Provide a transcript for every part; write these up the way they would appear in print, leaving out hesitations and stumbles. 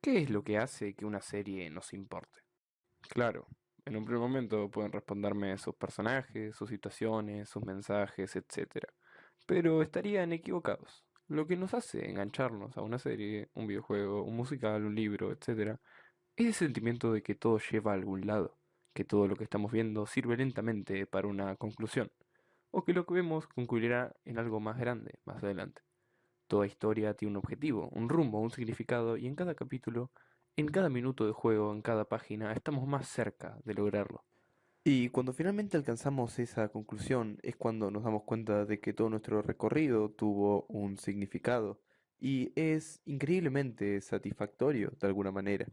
¿Qué es lo que hace que una serie nos importe? Claro, en un primer momento pueden responderme sus personajes, sus situaciones, sus mensajes, etcétera. Pero estarían equivocados. Lo que nos hace engancharnos a una serie, un videojuego, un musical, un libro, etcétera, es el sentimiento de que todo lleva a algún lado, que todo lo que estamos viendo sirve lentamente para una conclusión, o que lo que vemos concluirá en algo más grande más adelante. Toda historia tiene un objetivo, un rumbo, un significado, y en cada capítulo, en cada minuto de juego, en cada página, estamos más cerca de lograrlo. Y cuando finalmente alcanzamos esa conclusión es cuando nos damos cuenta de que todo nuestro recorrido tuvo un significado y es increíblemente satisfactorio de alguna manera.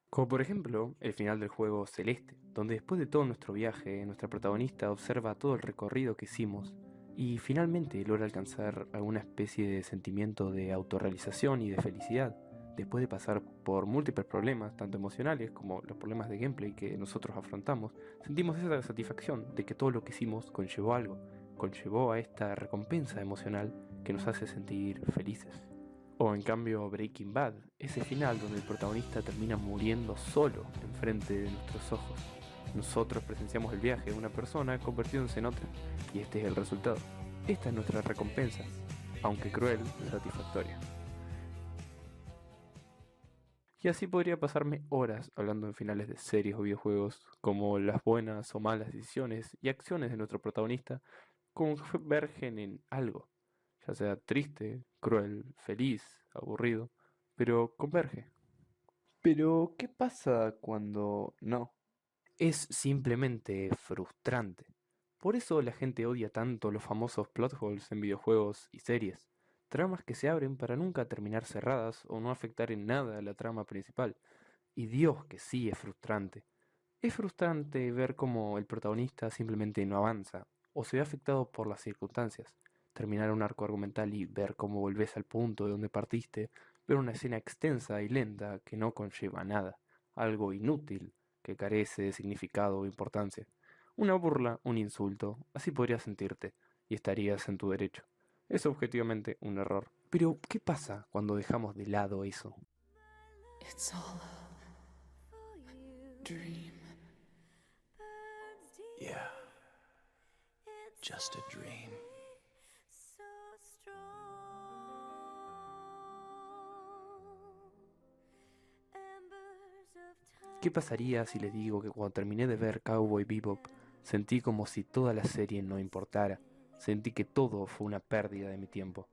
Como por ejemplo el final del juego Celeste, donde después de todo nuestro viaje, nuestra protagonista observa todo el recorrido que hicimos y finalmente logra alcanzar alguna especie de sentimiento de autorrealización y de felicidad, después de pasar por múltiples problemas, tanto emocionales como los problemas de gameplay que nosotros afrontamos, sentimos esa satisfacción de que todo lo que hicimos conllevó algo, conllevó a esta recompensa emocional que nos hace sentir felices. O en cambio Breaking Bad, ese final donde el protagonista termina muriendo solo enfrente de nuestros ojos. Nosotros presenciamos el viaje de una persona convirtiéndose en otra, y este es el resultado. Esta es nuestra recompensa, aunque cruel, satisfactoria. Y así podría pasarme horas hablando en finales de series o videojuegos, como las buenas o malas decisiones y acciones de nuestro protagonista convergen en algo, ya sea triste, cruel, feliz, aburrido, pero converge. Pero, ¿qué pasa cuando no? Es simplemente frustrante. Por eso la gente odia tanto los famosos plot holes en videojuegos y series, tramas que se abren para nunca terminar cerradas o no afectar en nada a la trama principal. Y Dios que sí es frustrante. Es frustrante ver cómo el protagonista simplemente no avanza, o se ve afectado por las circunstancias. Terminar un arco argumental y ver cómo volvés al punto de donde partiste, ver una escena extensa y lenta que no conlleva nada, algo inútil que carece de significado o importancia. Una burla, un insulto, así podrías sentirte, y estarías en tu derecho. Es objetivamente un error. Pero, ¿qué pasa cuando dejamos de lado eso? It's all a dream. Yeah, just a dream. ¿Qué pasaría si les digo que cuando terminé de ver Cowboy Bebop sentí como si toda la serie no importara? Sentí que todo fue una pérdida de mi tiempo.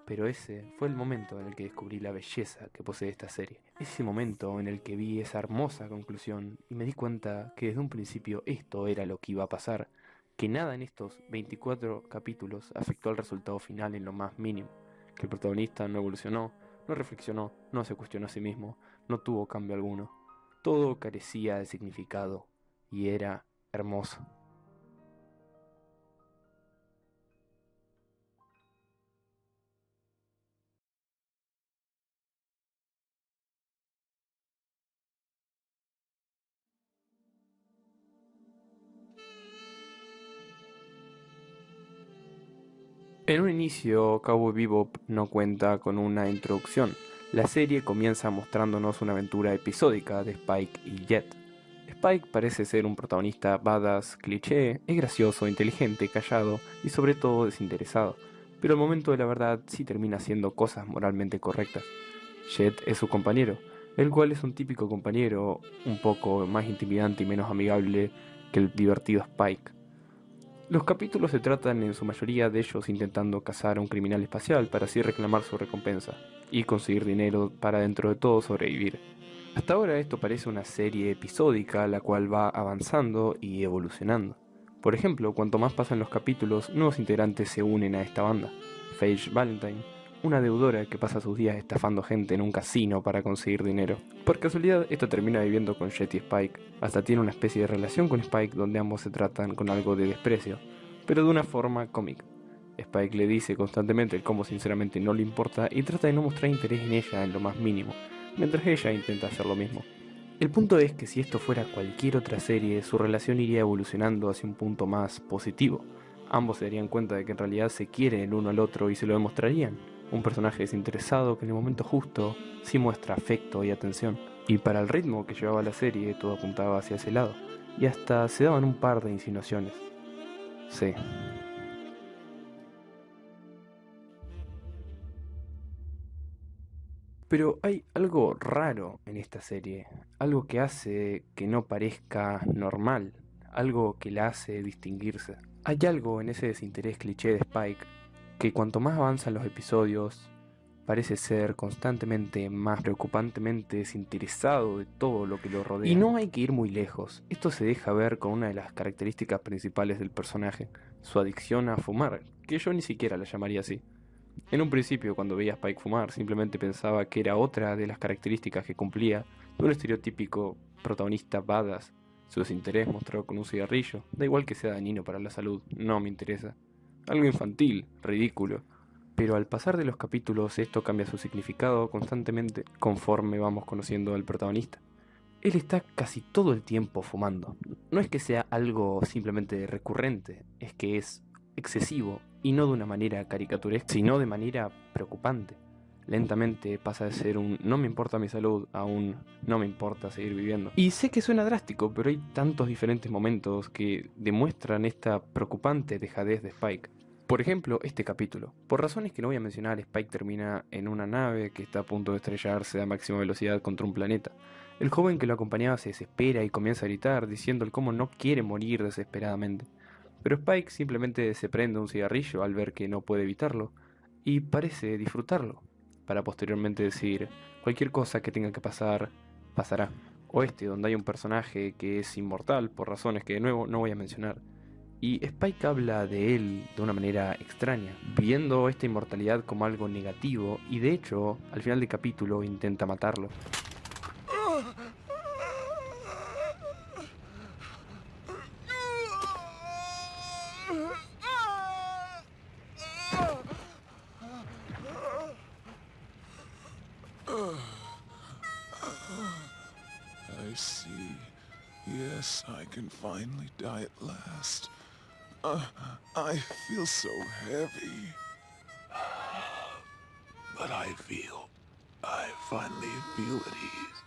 Pero ese fue el momento en el que descubrí la belleza que posee esta serie. Ese momento en el que vi esa hermosa conclusión y me di cuenta que desde un principio esto era lo que iba a pasar, que nada en estos 24 capítulos afectó al resultado final en lo más mínimo, que el protagonista no evolucionó, no reflexionó, no se cuestionó a sí mismo, no tuvo cambio alguno. Todo carecía de significado y era hermoso. En un inicio, Cowboy Bebop no cuenta con una introducción. La serie comienza mostrándonos una aventura episódica de Spike y Jet. Spike parece ser un protagonista badass, cliché, es gracioso, inteligente, callado y sobre todo desinteresado, pero al momento de la verdad sí termina haciendo cosas moralmente correctas. Jet es su compañero, el cual es un típico compañero un poco más intimidante y menos amigable que el divertido Spike. Los capítulos se tratan en su mayoría de ellos intentando cazar a un criminal espacial para así reclamar su recompensa y conseguir dinero para dentro de todo sobrevivir. Hasta ahora esto parece una serie episódica la cual va avanzando y evolucionando. Por ejemplo, cuanto más pasan los capítulos, nuevos integrantes se unen a esta banda. Paige Valentine, una deudora que pasa sus días estafando gente en un casino para conseguir dinero. Por casualidad, esta termina viviendo con Jet y Spike. Hasta tiene una especie de relación con Spike donde ambos se tratan con algo de desprecio, pero de una forma cómica. Spike le dice constantemente el cómo sinceramente no le importa y trata de no mostrar interés en ella en lo más mínimo, mientras ella intenta hacer lo mismo. El punto es que si esto fuera cualquier otra serie, su relación iría evolucionando hacia un punto más positivo. Ambos se darían cuenta de que en realidad se quieren el uno al otro y se lo demostrarían. Un personaje desinteresado que en el momento justo sí muestra afecto y atención. Y para el ritmo que llevaba la serie, todo apuntaba hacia ese lado. Y hasta se daban un par de insinuaciones. Sí. Pero hay algo raro en esta serie, algo que hace que no parezca normal, algo que la hace distinguirse. Hay algo en ese desinterés cliché de Spike que cuanto más avanzan los episodios, parece ser constantemente más preocupantemente desinteresado de todo lo que lo rodea. Y no hay que ir muy lejos, esto se deja ver con una de las características principales del personaje, su adicción a fumar, que yo ni siquiera la llamaría así. En un principio, cuando veía a Spike fumar, simplemente pensaba que era otra de las características que cumplía de un estereotípico protagonista badass. Su desinterés mostrado con un cigarrillo, da igual que sea dañino para la salud, no me interesa. Algo infantil, ridículo. Pero al pasar de los capítulos esto cambia su significado constantemente conforme vamos conociendo al protagonista. Él está casi todo el tiempo fumando. No es que sea algo simplemente recurrente, es que es excesivo y no de una manera caricaturesca, sino de manera preocupante. Lentamente pasa de ser un no me importa mi salud a un no me importa seguir viviendo. Y sé que suena drástico, pero hay tantos diferentes momentos que demuestran esta preocupante dejadez de Spike. Por ejemplo, este capítulo. Por razones que no voy a mencionar, Spike termina en una nave que está a punto de estrellarse a máxima velocidad contra un planeta. El joven que lo acompañaba se desespera y comienza a gritar, diciendo el cómo no quiere morir desesperadamente. Pero Spike simplemente se prende un cigarrillo al ver que no puede evitarlo, y parece disfrutarlo, para posteriormente decir, cualquier cosa que tenga que pasar, pasará. O este, donde hay un personaje que es inmortal, por razones que de nuevo no voy a mencionar. Y Spike habla de él de una manera extraña, viendo esta inmortalidad como algo negativo, y de hecho, al final del capítulo intenta matarlo. I see. Yes, I can finally die at last. I feel so heavy. But I finally feel at ease.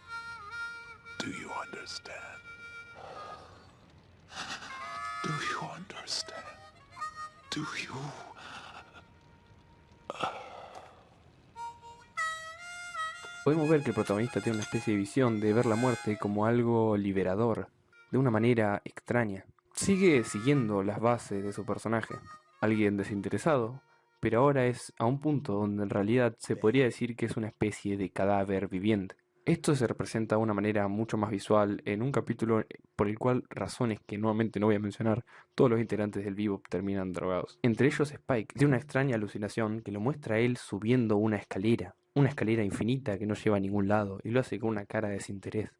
Do you understand? Do you understand? Do you? Podemos ver que el protagonista tiene una especie de visión de ver la muerte como algo liberador, de una manera extraña. Sigue siguiendo las bases de su personaje, alguien desinteresado, pero ahora es a un punto donde en realidad se podría decir que es una especie de cadáver viviente. Esto se representa de una manera mucho más visual en un capítulo por el cual, razones que nuevamente no voy a mencionar, todos los integrantes del Bebop terminan drogados. Entre ellos Spike, de una extraña alucinación que lo muestra a él subiendo una escalera infinita que no lleva a ningún lado, y lo hace con una cara de desinterés.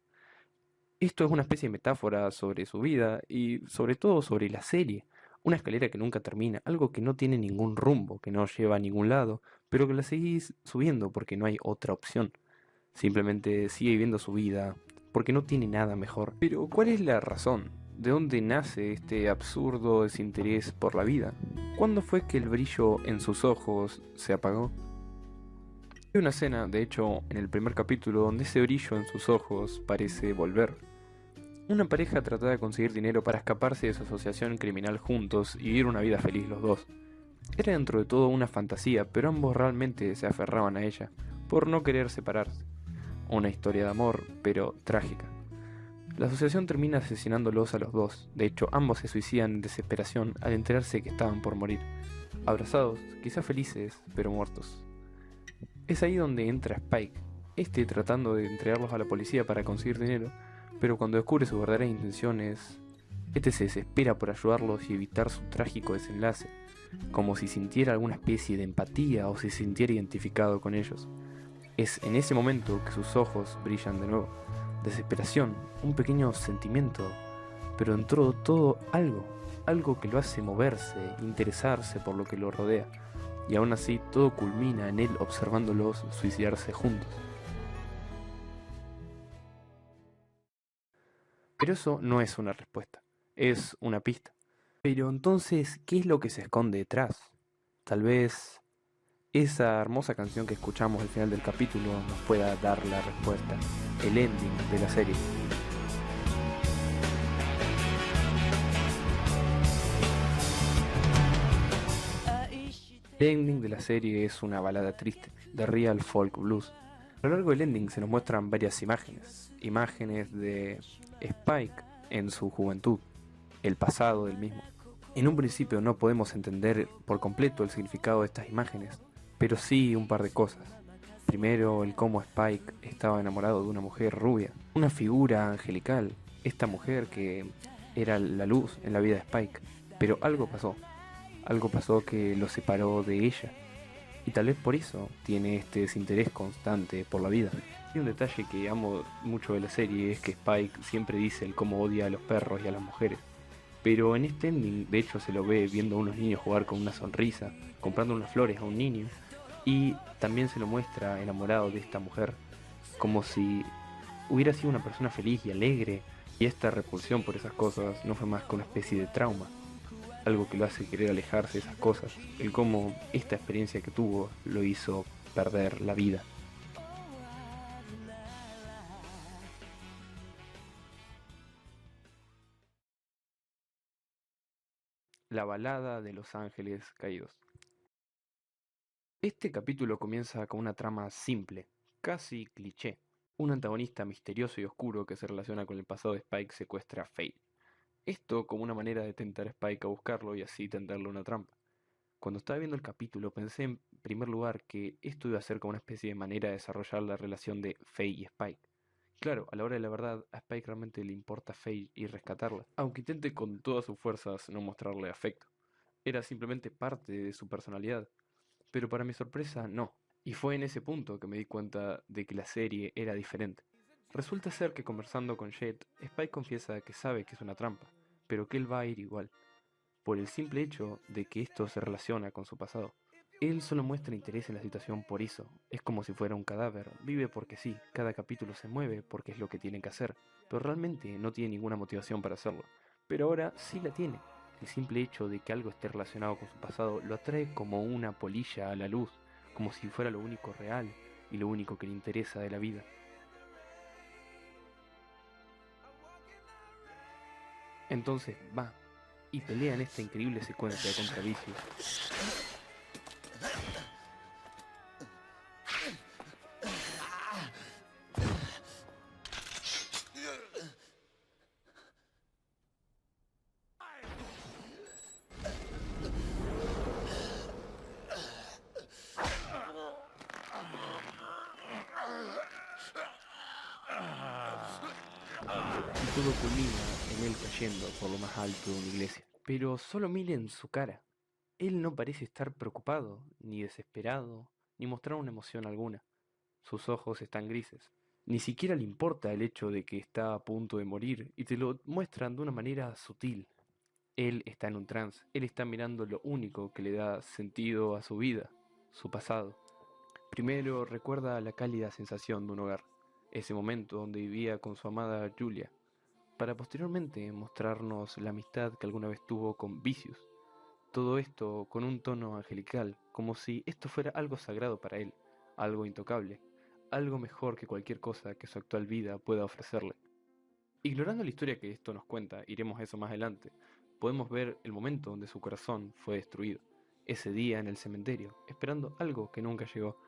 Esto es una especie de metáfora sobre su vida y sobre todo sobre la serie. Una escalera que nunca termina, algo que no tiene ningún rumbo, que no lleva a ningún lado, pero que la seguís subiendo porque no hay otra opción. Simplemente sigue viviendo su vida porque no tiene nada mejor. Pero ¿cuál es la razón? ¿De dónde nace este absurdo desinterés por la vida? ¿Cuándo fue que el brillo en sus ojos se apagó? Hay una escena, de hecho, en el primer capítulo, donde ese brillo en sus ojos parece volver. Una pareja trataba de conseguir dinero para escaparse de su asociación criminal juntos y vivir una vida feliz los dos. Era dentro de todo una fantasía, pero ambos realmente se aferraban a ella, por no querer separarse. Una historia de amor, pero trágica. La asociación termina asesinándolos a los dos, de hecho ambos se suicidan en desesperación al enterarse que estaban por morir. Abrazados, quizás felices, pero muertos. Es ahí donde entra Spike, este tratando de entregarlos a la policía para conseguir dinero, pero cuando descubre sus verdaderas intenciones, este se desespera por ayudarlos y evitar su trágico desenlace, como si sintiera alguna especie de empatía o se sintiera identificado con ellos. Es en ese momento que sus ojos brillan de nuevo. Desesperación, un pequeño sentimiento, pero dentro de todo algo que lo hace moverse, interesarse por lo que lo rodea. Y aún así todo culmina en él observándolos suicidarse juntos. Pero eso no es una respuesta, es una pista. Pero entonces, ¿qué es lo que se esconde detrás? Tal vez esa hermosa canción que escuchamos al final del capítulo nos pueda dar la respuesta, el ending de la serie. El ending de la serie es una balada triste, de real folk blues. A lo largo del ending se nos muestran varias imágenes de Spike en su juventud, el pasado del mismo. En un principio no podemos entender por completo el significado de estas imágenes, pero sí un par de cosas. Primero, el cómo Spike estaba enamorado de una mujer rubia, una figura angelical, esta mujer que era la luz en la vida de Spike. Pero algo pasó que lo separó de ella, y tal vez por eso tiene este desinterés constante por la vida. Y un detalle que amo mucho de la serie es que Spike siempre dice el cómo odia a los perros y a las mujeres. Pero en este ending, de hecho, se lo ve viendo a unos niños jugar con una sonrisa, comprando unas flores a un niño, y también se lo muestra enamorado de esta mujer, como si hubiera sido una persona feliz y alegre, y esta repulsión por esas cosas no fue más que una especie de trauma, algo que lo hace querer alejarse de esas cosas, el cómo esta experiencia que tuvo lo hizo perder la vida. La balada de los ángeles caídos. Este capítulo comienza con una trama simple, casi cliché. Un antagonista misterioso y oscuro que se relaciona con el pasado de Spike secuestra a Faye. Esto como una manera de tentar a Spike a buscarlo y así tenderle una trampa. Cuando estaba viendo el capítulo pensé en primer lugar que esto iba a ser como una especie de manera de desarrollar la relación de Faye y Spike. Claro, a la hora de la verdad, a Spike realmente le importa Faye y rescatarla, aunque intente con todas sus fuerzas no mostrarle afecto. Era simplemente parte de su personalidad, pero para mi sorpresa no. Y fue en ese punto que me di cuenta de que la serie era diferente. Resulta ser que conversando con Jet, Spike confiesa que sabe que es una trampa, pero que él va a ir igual, por el simple hecho de que esto se relaciona con su pasado. Él solo muestra interés en la situación por eso, es como si fuera un cadáver, vive porque sí, cada capítulo se mueve porque es lo que tienen que hacer, pero realmente no tiene ninguna motivación para hacerlo. Pero ahora sí la tiene. El simple hecho de que algo esté relacionado con su pasado lo atrae como una polilla a la luz, como si fuera lo único real y lo único que le interesa de la vida. Entonces va y pelea en esta increíble secuencia contra Vicious. Y todo culmina en él cayendo por lo más alto de una iglesia. Pero solo miren su cara. Él no parece estar preocupado, ni desesperado, ni mostrar una emoción alguna. Sus ojos están grises. Ni siquiera le importa el hecho de que está a punto de morir y te lo muestran de una manera sutil. Él está en un trance. Él está mirando lo único que le da sentido a su vida, su pasado. Primero recuerda la cálida sensación de un hogar, ese momento donde vivía con su amada Julia, para posteriormente mostrarnos la amistad que alguna vez tuvo con Vicious. Todo esto con un tono angelical, como si esto fuera algo sagrado para él, algo intocable, algo mejor que cualquier cosa que su actual vida pueda ofrecerle. Ignorando la historia que esto nos cuenta, iremos a eso más adelante, podemos ver el momento donde su corazón fue destruido, ese día en el cementerio, esperando algo que nunca llegó.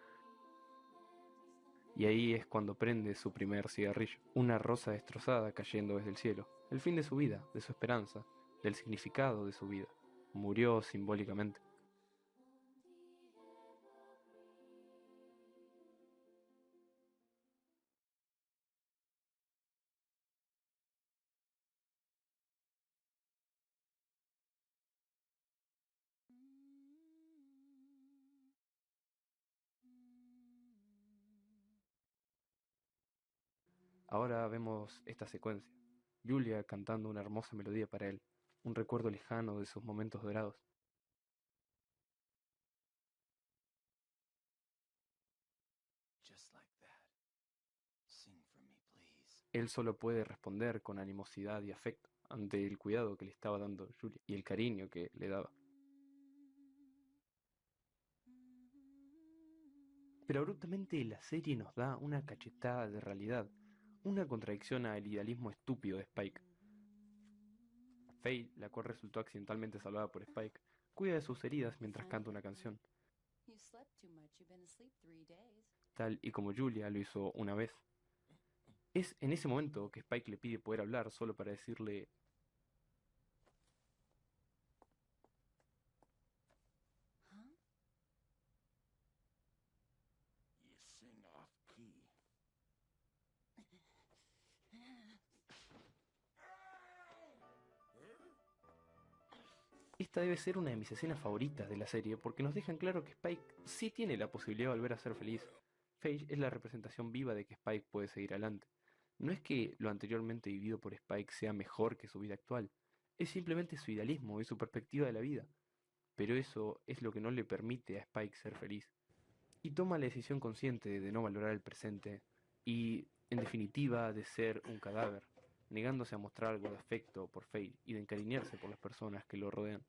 Y ahí es cuando prende su primer cigarrillo, una rosa destrozada cayendo desde el cielo, el fin de su vida, de su esperanza, del significado de su vida. Murió simbólicamente. Ahora vemos esta secuencia, Julia cantando una hermosa melodía para él, un recuerdo lejano de sus momentos dorados. Just like that. Sing for me, please. Él solo puede responder con animosidad y afecto ante el cuidado que le estaba dando Julia y el cariño que le daba. Pero abruptamente la serie nos da una cachetada de realidad, una contradicción al idealismo estúpido de Spike. Faye, la cual resultó accidentalmente salvada por Spike, cuida de sus heridas mientras canta una canción, You slept too much. You've been asleep 3 days. tal y como Julia lo hizo una vez. Es en ese momento que Spike le pide poder hablar solo para decirle: Huh? You sing off key. esta debe ser una de mis escenas favoritas de la serie porque nos dejan claro que Spike sí tiene la posibilidad de volver a ser feliz. Faye es la representación viva de que Spike puede seguir adelante. No es que lo anteriormente vivido por Spike sea mejor que su vida actual, es simplemente su idealismo y su perspectiva de la vida. Pero eso es lo que no le permite a Spike ser feliz. Y toma la decisión consciente de no valorar el presente y, en definitiva, de ser un cadáver, negándose a mostrar algo de afecto por Faye y de encariñarse por las personas que lo rodean.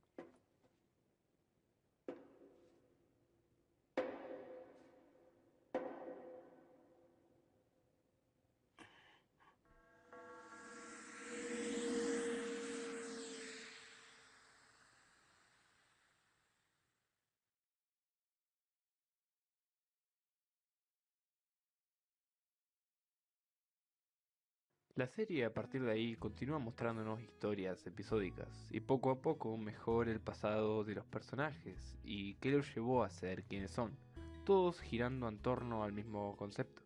La serie a partir de ahí continúa mostrándonos historias episódicas y poco a poco mejora el pasado de los personajes y qué los llevó a ser quienes son, todos girando en torno al mismo concepto,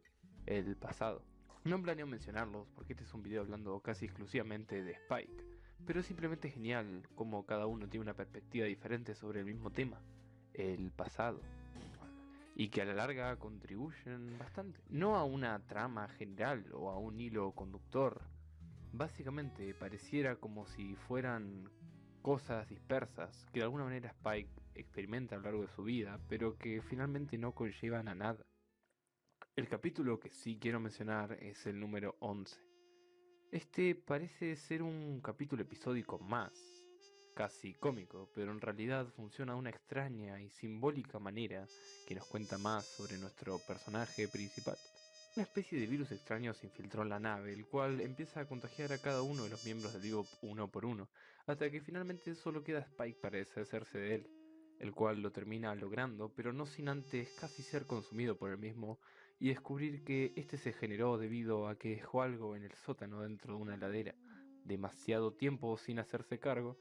el pasado. No planeo mencionarlos porque este es un video hablando casi exclusivamente de Spike, pero es simplemente genial cómo cada uno tiene una perspectiva diferente sobre el mismo tema, el pasado, y que a la larga contribuyen bastante. No a una trama general o a un hilo conductor. Básicamente pareciera como si fueran cosas dispersas que de alguna manera Spike experimenta a lo largo de su vida, pero que finalmente no conllevan a nada. El capítulo que sí quiero mencionar es el número 11. Este parece ser un capítulo episódico más, casi cómico, pero en realidad funciona de una extraña y simbólica manera que nos cuenta más sobre nuestro personaje principal. Una especie de virus extraño se infiltró en la nave, el cual empieza a contagiar a cada uno de los miembros del Bebop uno por uno, hasta que finalmente solo queda Spike para deshacerse de él, el cual lo termina logrando, pero no sin antes casi ser consumido por el mismo y descubrir que este se generó debido a que dejó algo en el sótano dentro de una heladera. Demasiado tiempo sin hacerse cargo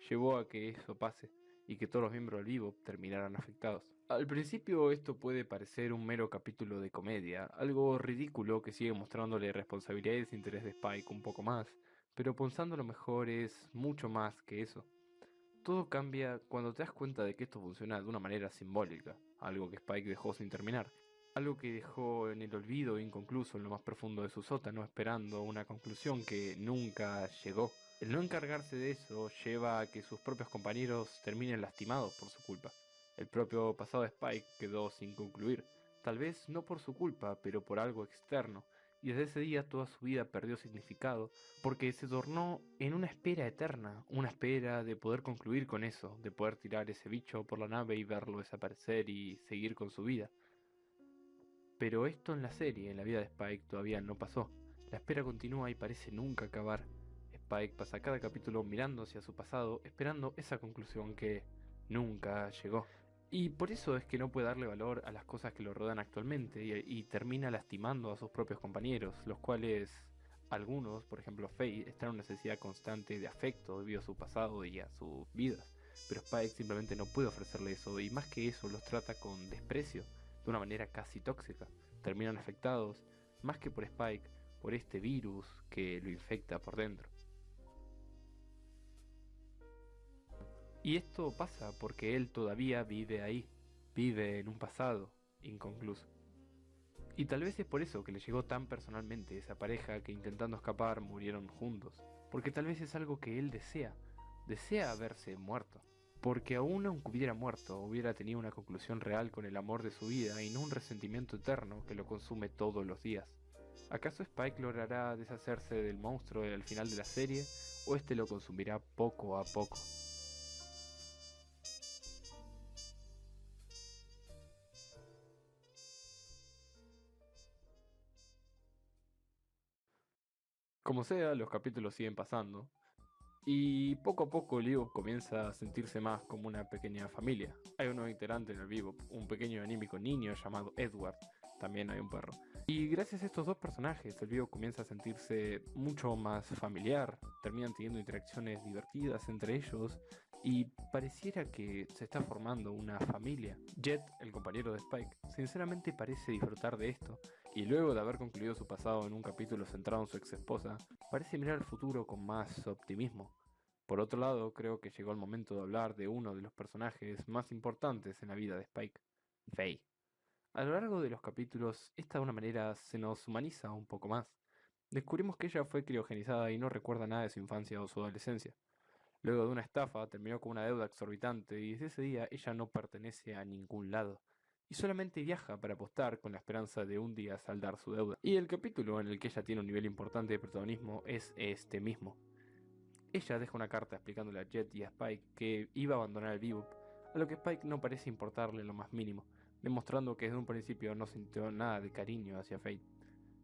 llevó a que eso pase y que todos los miembros del Bebop terminaran afectados. Al principio esto puede parecer un mero capítulo de comedia, algo ridículo que sigue mostrándole responsabilidades e interés de Spike un poco más, pero pensándolo mejor es mucho más que eso. Todo cambia cuando te das cuenta de que esto funciona de una manera simbólica, algo que Spike dejó sin terminar, algo que dejó en el olvido inconcluso en lo más profundo de su sótano esperando una conclusión que nunca llegó. El no encargarse de eso lleva a que sus propios compañeros terminen lastimados por su culpa. El propio pasado de Spike quedó sin concluir, tal vez no por su culpa, pero por algo externo, y desde ese día toda su vida perdió significado, porque se tornó en una espera eterna, una espera de poder concluir con eso, de poder tirar ese bicho por la nave y verlo desaparecer y seguir con su vida. Pero esto en la serie, en la vida de Spike, todavía no pasó. La espera continúa y parece nunca acabar. Spike pasa cada capítulo mirando hacia su pasado, esperando esa conclusión que nunca llegó. Y por eso es que no puede darle valor a las cosas que lo rodean actualmente y termina lastimando a sus propios compañeros, los cuales algunos, por ejemplo Faye, están en una necesidad constante de afecto debido a su pasado y a sus vidas. Pero Spike simplemente no puede ofrecerle eso y más que eso los trata con desprecio, de una manera casi tóxica. Terminan afectados, más que por Spike, por este virus que lo infecta por dentro. Y esto pasa porque él todavía vive ahí, vive en un pasado inconcluso. Y tal vez es por eso que le llegó tan personalmente esa pareja que intentando escapar murieron juntos, porque tal vez es algo que él desea haberse muerto. Porque aunque hubiera muerto, hubiera tenido una conclusión real con el amor de su vida y no un resentimiento eterno que lo consume todos los días. ¿Acaso Spike logrará deshacerse del monstruo al final de la serie o este lo consumirá poco a poco? Como sea, los capítulos siguen pasando, y poco a poco el Bebop comienza a sentirse más como una pequeña familia. Hay un nuevo integrante en el Bebop, un pequeño y anímico niño llamado Edward, también hay un perro. Y gracias a estos dos personajes, el Bebop comienza a sentirse mucho más familiar, terminan teniendo interacciones divertidas entre ellos, y pareciera que se está formando una familia. Jet, el compañero de Spike, sinceramente parece disfrutar de esto, y luego de haber concluido su pasado en un capítulo centrado en su ex esposa, parece mirar al futuro con más optimismo. Por otro lado, creo que llegó el momento de hablar de uno de los personajes más importantes en la vida de Spike, Faye. A lo largo de los capítulos, esta de una manera se nos humaniza un poco más. Descubrimos que ella fue criogenizada y no recuerda nada de su infancia o su adolescencia. Luego de una estafa, terminó con una deuda exorbitante y desde ese día ella no pertenece a ningún lado. Y solamente viaja para apostar con la esperanza de un día saldar su deuda. Y el capítulo en el que ella tiene un nivel importante de protagonismo es este mismo. Ella deja una carta explicándole a Jet y a Spike que iba a abandonar el Bebop, a lo que Spike no parece importarle lo más mínimo, demostrando que desde un principio no sintió nada de cariño hacia Fate.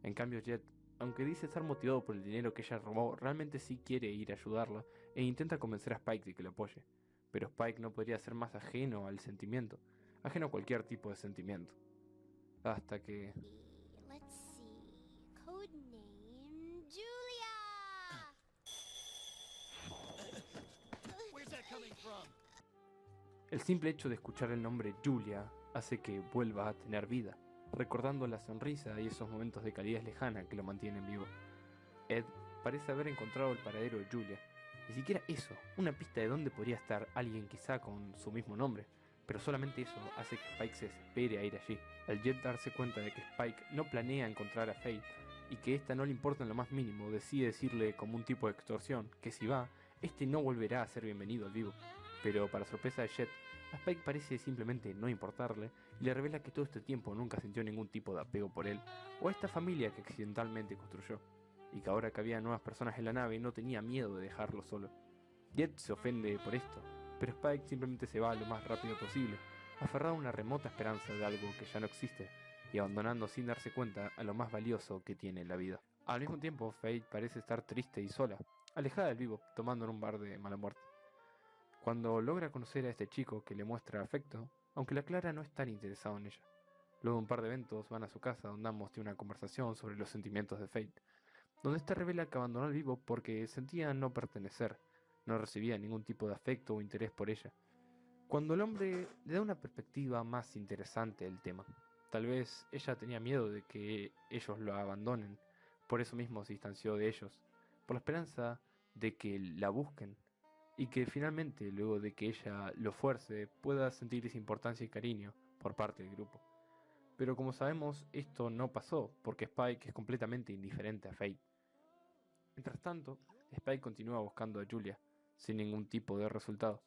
En cambio, Jet, aunque dice estar motivado por el dinero que ella robó, realmente sí quiere ir a ayudarla e intenta convencer a Spike de que lo apoye. Pero Spike no podría ser más ajeno al sentimiento, ajeno a cualquier tipo de sentimiento. Hasta que... Let's see. Codename Julia! Where's that coming from? El simple hecho de escuchar el nombre Julia hace que vuelva a tener vida, recordando la sonrisa y esos momentos de calidez lejana que lo mantienen vivo. Ed parece haber encontrado el paradero de Julia. Ni siquiera eso, una pista de dónde podría estar alguien quizá con su mismo nombre, pero solamente eso hace que Spike se desespere a ir allí. Al Jet darse cuenta de que Spike no planea encontrar a Faye y que ésta no le importa en lo más mínimo, decide decirle como un tipo de extorsión que si va, este no volverá a ser bienvenido al vivo. Pero para sorpresa de Jet, a Spike parece simplemente no importarle y le revela que todo este tiempo nunca sintió ningún tipo de apego por él o a esta familia que accidentalmente construyó, y que ahora que había nuevas personas en la nave no tenía miedo de dejarlo solo. Jet se ofende por esto, pero Spike simplemente se va lo más rápido posible, aferrado a una remota esperanza de algo que ya no existe, y abandonando sin darse cuenta a lo más valioso que tiene la vida. Al mismo tiempo, Fate parece estar triste y sola, alejada del vivo, tomando en un bar de mala muerte. Cuando logra conocer a este chico que le muestra afecto, aunque la Clara no es tan interesado en ella. Luego de un par de eventos van a su casa donde ambos tienen una conversación sobre los sentimientos de Fate, donde ésta revela que abandonó el vivo porque sentía no pertenecer, no recibía ningún tipo de afecto o interés por ella. Cuando el hombre le da una perspectiva más interesante del tema, tal vez ella tenía miedo de que ellos lo abandonen, por eso mismo se distanció de ellos, por la esperanza de que la busquen y que finalmente, luego de que ella lo fuerce, pueda sentir esa importancia y cariño por parte del grupo. Pero como sabemos, esto no pasó, porque Spike es completamente indiferente a Fate. Mientras tanto, Spike continúa buscando a Julia, sin ningún tipo de resultado,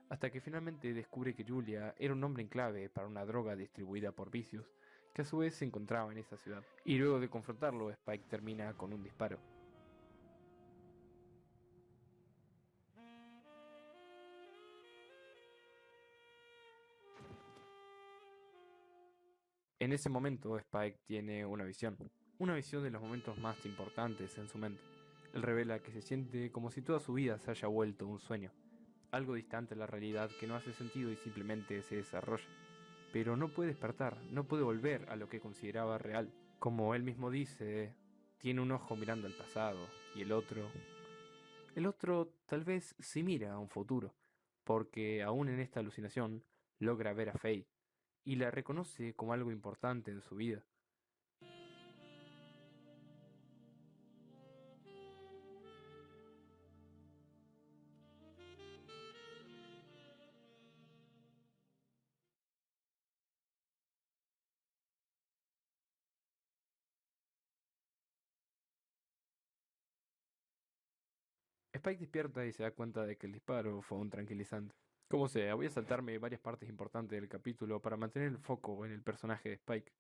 hasta que finalmente descubre que Julia era un nombre en clave para una droga distribuida por Vicious, que a su vez se encontraba en esa ciudad. Y luego de confrontarlo, Spike termina con un disparo. En ese momento, Spike tiene una visión de los momentos más importantes en su mente. Él revela que se siente como si toda su vida se haya vuelto un sueño, algo distante a la realidad que no hace sentido y simplemente se desarrolla. Pero no puede despertar, no puede volver a lo que consideraba real. Como él mismo dice, tiene un ojo mirando al pasado y el otro tal vez sí mira a un futuro, porque aún en esta alucinación logra ver a Faye y la reconoce como algo importante en su vida. Spike despierta y se da cuenta de que el disparo fue un tranquilizante. Como sea, voy a saltarme varias partes importantes del capítulo para mantener el foco en el personaje de Spike.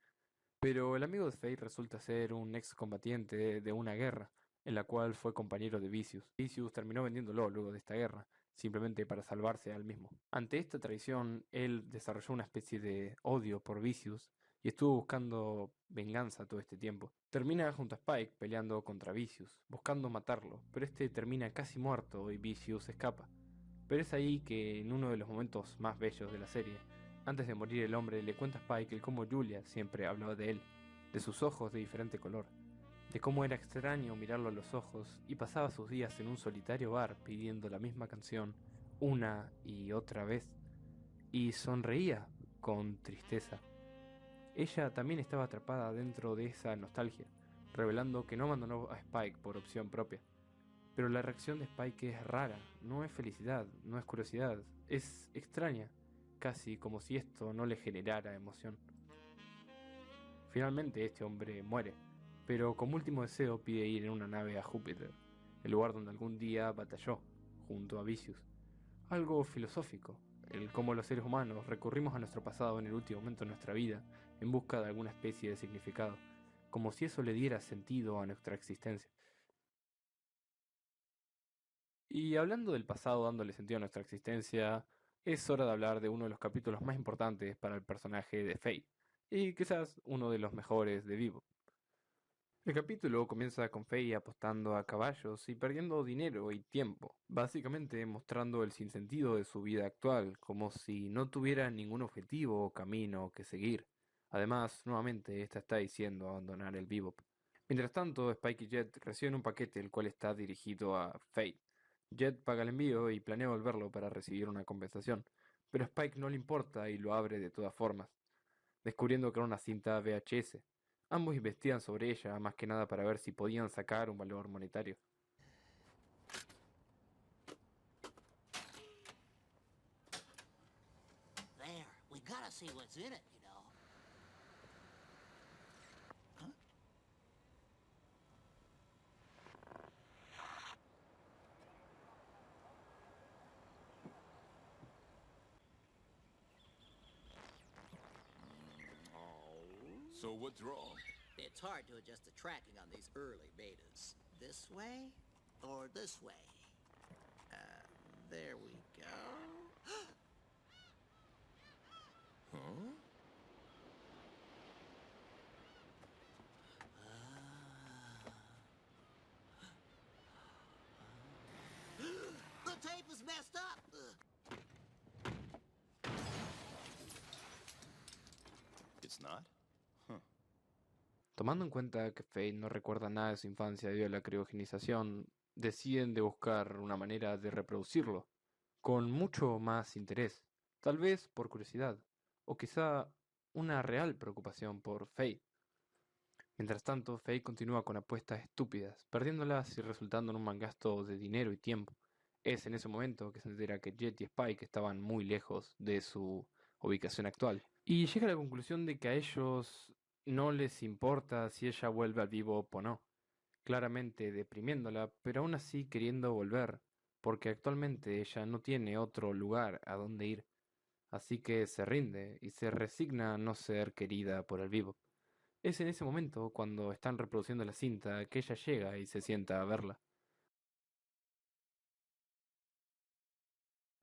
Pero el amigo de Faye resulta ser un ex combatiente de una guerra, en la cual fue compañero de Vicious. Vicious terminó vendiéndolo luego de esta guerra, simplemente para salvarse a él mismo. Ante esta traición, él desarrolló una especie de odio por Vicious y estuvo buscando venganza todo este tiempo. Termina junto a Spike peleando contra Vicious, buscando matarlo, pero este termina casi muerto y Vicious escapa. Pero es ahí que en uno de los momentos más bellos de la serie, antes de morir el hombre le cuenta a Spike el cómo Julia siempre hablaba de él, de sus ojos de diferente color, de cómo era extraño mirarlo a los ojos y pasaba sus días en un solitario bar pidiendo la misma canción una y otra vez, y sonreía con tristeza. Ella también estaba atrapada dentro de esa nostalgia, revelando que no abandonó a Spike por opción propia. Pero la reacción de Spike es rara, no es felicidad, no es curiosidad, es extraña, casi como si esto no le generara emoción. Finalmente este hombre muere, pero como último deseo pide ir en una nave a Júpiter, el lugar donde algún día batalló, junto a Vicious. Algo filosófico, el cómo los seres humanos recurrimos a nuestro pasado en el último momento de nuestra vida en busca de alguna especie de significado, como si eso le diera sentido a nuestra existencia. Y hablando del pasado dándole sentido a nuestra existencia, es hora de hablar de uno de los capítulos más importantes para el personaje de Faye, y quizás uno de los mejores de Vivo. El capítulo comienza con Faye apostando a caballos y perdiendo dinero y tiempo, básicamente mostrando el sinsentido de su vida actual, como si no tuviera ningún objetivo o camino que seguir. Además, nuevamente, esta está diciendo abandonar el bebop. Mientras tanto, Spike y Jet reciben un paquete el cual está dirigido a Faye. Jet paga el envío y planea volverlo para recibir una compensación, pero a Spike no le importa y lo abre de todas formas, descubriendo que era una cinta VHS. Ambos investigan sobre ella, más que nada para ver si podían sacar un valor monetario. There, we gotta see what's in it, you know. Huh? So what's wrong? It's hard to adjust the tracking on these early betas. This way or this way? There we go. Huh? The tape is messed up. It's not? Tomando en cuenta que Faye no recuerda nada de su infancia debido a la criogenización, deciden de buscar una manera de reproducirlo, con mucho más interés, tal vez por curiosidad, o quizá una real preocupación por Faye. Mientras tanto, Faye continúa con apuestas estúpidas, perdiéndolas y resultando en un mal gasto de dinero y tiempo. Es en ese momento que se entera que Jet y Spike estaban muy lejos de su ubicación actual. Y llega a la conclusión de que a ellos no les importa si ella vuelve al vivo o no, claramente deprimiéndola, pero aún así queriendo volver, porque actualmente ella no tiene otro lugar a donde ir. Así que se rinde y se resigna a no ser querida por el vivo. Es en ese momento, cuando están reproduciendo la cinta, que ella llega y se sienta a verla.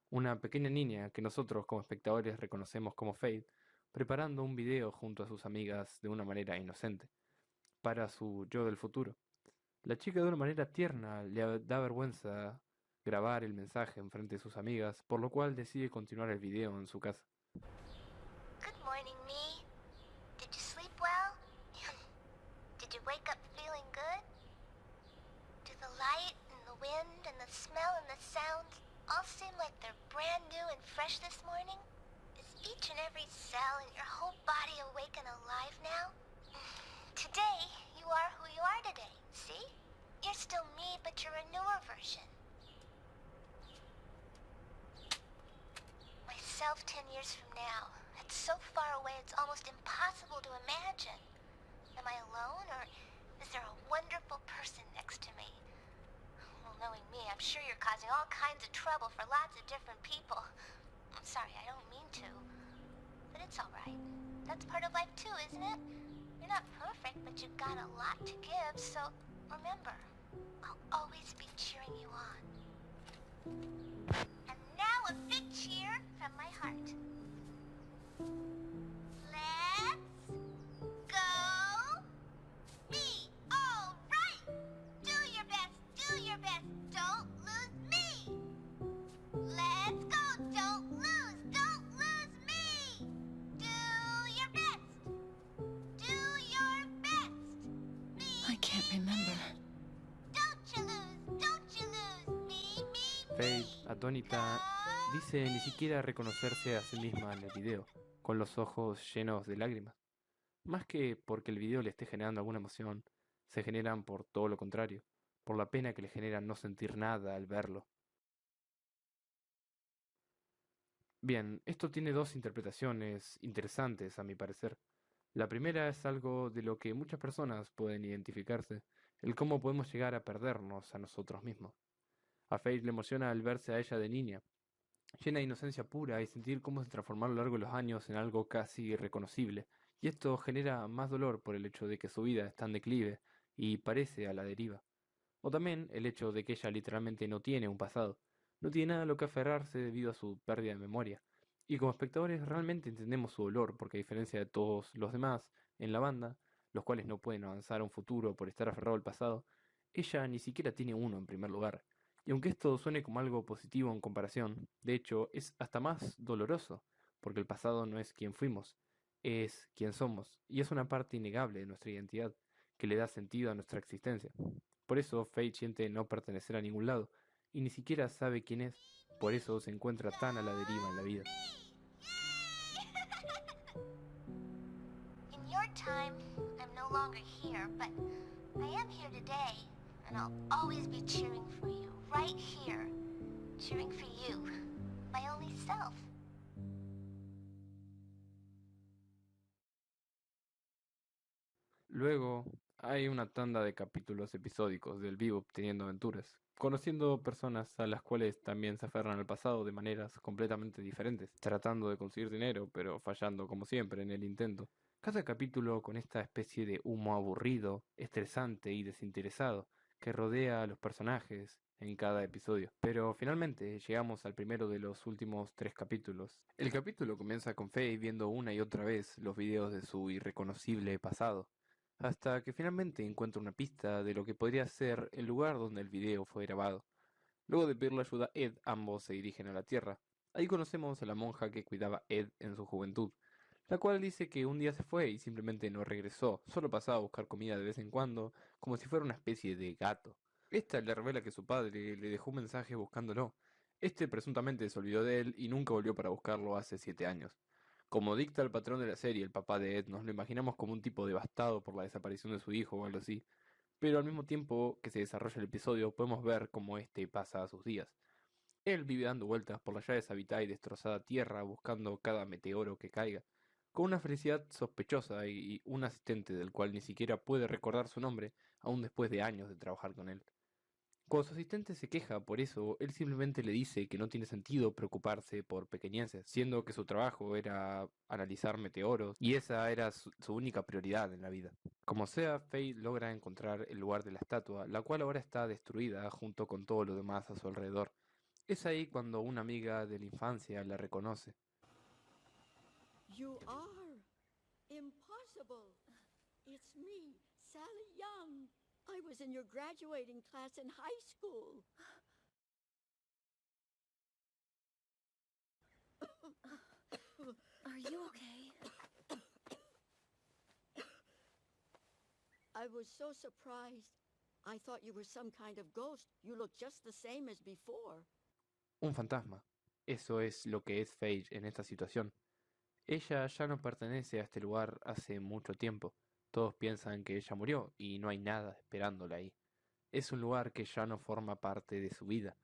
Una pequeña niña que nosotros como espectadores reconocemos como Faith, preparando un video junto a sus amigas de una manera inocente, para su yo del futuro. La chica de una manera tierna le da vergüenza grabar el mensaje en frente de sus amigas, por lo cual decide continuar el video en su casa. Good morning, me. Did you sleep well? Did you wake up feeling good? Do the light and the wind and the smell and the sounds all seem like they're brand new and fresh this morning? Is each and every cell in your whole body awake and alive now? Today, you are who you are today, see? You're still me, but you're a newer version. Myself 10 years from now. It's so far away it's almost impossible to imagine. Am I alone, or is there a wonderful person next to me? Well, knowing me, I'm sure you're causing all kinds of trouble for lots of different people. I'm sorry, I don't mean to. But it's alright. That's part of life too, isn't it? You're not perfect, but you've got a lot to give, so remember, I'll always be cheering you on. And now a big cheer from my heart. Let's Faith, atónita, dice ni siquiera reconocerse a sí misma en el video, con los ojos llenos de lágrimas. Más que porque el video le esté generando alguna emoción, se generan por todo lo contrario, por la pena que le genera no sentir nada al verlo. Bien, esto tiene dos interpretaciones interesantes a mi parecer. La primera es algo de lo que muchas personas pueden identificarse, el cómo podemos llegar a perdernos a nosotros mismos. A Faith le emociona al verse a ella de niña, llena de inocencia pura y sentir cómo se transformó a lo largo de los años en algo casi irreconocible. Y esto genera más dolor por el hecho de que su vida está en declive y parece a la deriva. O también el hecho de que ella literalmente no tiene un pasado, no tiene nada a lo que aferrarse debido a su pérdida de memoria. Y como espectadores realmente entendemos su dolor porque a diferencia de todos los demás en la banda, los cuales no pueden avanzar a un futuro por estar aferrado al pasado, ella ni siquiera tiene uno en primer lugar. Y aunque esto suene como algo positivo en comparación, de hecho es hasta más doloroso, porque el pasado no es quien fuimos, es quien somos, y es una parte innegable de nuestra identidad, que le da sentido a nuestra existencia. Por eso Fate siente no pertenecer a ningún lado, y ni siquiera sabe quién es, por eso se encuentra tan a la deriva en la vida. In your time, I'm no longer here, but I am here today, and I'll always be cheering for you, right here. Cheering for you, my only self. Luego hay una tanda de capítulos episódicos del vivo teniendo aventuras, conociendo personas a las cuales también se aferran al pasado de maneras completamente diferentes, tratando de conseguir dinero, pero fallando como siempre en el intento. Cada capítulo con esta especie de humo aburrido, estresante y desinteresado que rodea a los personajes en cada episodio. Pero finalmente llegamos al primero de los últimos 3 capítulos. El capítulo comienza con Faye viendo una y otra vez los videos de su irreconocible pasado hasta que finalmente encuentra una pista de lo que podría ser el lugar donde el video fue grabado. Luego de pedirle ayuda a Ed, ambos se dirigen a la Tierra. Ahí conocemos a la monja que cuidaba a Ed en su juventud, la cual dice que un día se fue y simplemente no regresó, solo pasaba a buscar comida de vez en cuando, como si fuera una especie de gato. Esta le revela que su padre le dejó un mensaje buscándolo. Este presuntamente se olvidó de él y nunca volvió para buscarlo hace 7 años. Como dicta el patrón de la serie, el papá de Ed, nos lo imaginamos como un tipo devastado por la desaparición de su hijo o algo así, pero al mismo tiempo que se desarrolla el episodio podemos ver cómo este pasa a sus días. Él vive dando vueltas por la ya deshabitada y destrozada tierra buscando cada meteoro que caiga, con una felicidad sospechosa y un asistente del cual ni siquiera puede recordar su nombre, aún después de años de trabajar con él. Cuando su asistente se queja por eso, él simplemente le dice que no tiene sentido preocuparse por pequeñeces, siendo que su trabajo era analizar meteoros y esa era su única prioridad en la vida. Como sea, Faye logra encontrar el lugar de la estatua, la cual ahora está destruida junto con todo lo demás a su alrededor. Es ahí cuando una amiga de la infancia la reconoce. You are. Impossible. It's me, Sally Young. I was in your graduating class in high school. Are you okay? I was so surprised. I thought you were some kind of ghost. You look just the same as before. Un fantasma. Eso es lo que es Faye en esta situación. Ella ya no pertenece a este lugar hace mucho tiempo. Todos piensan que ella murió y no hay nada esperándola ahí. Es un lugar que ya no forma parte de su vida.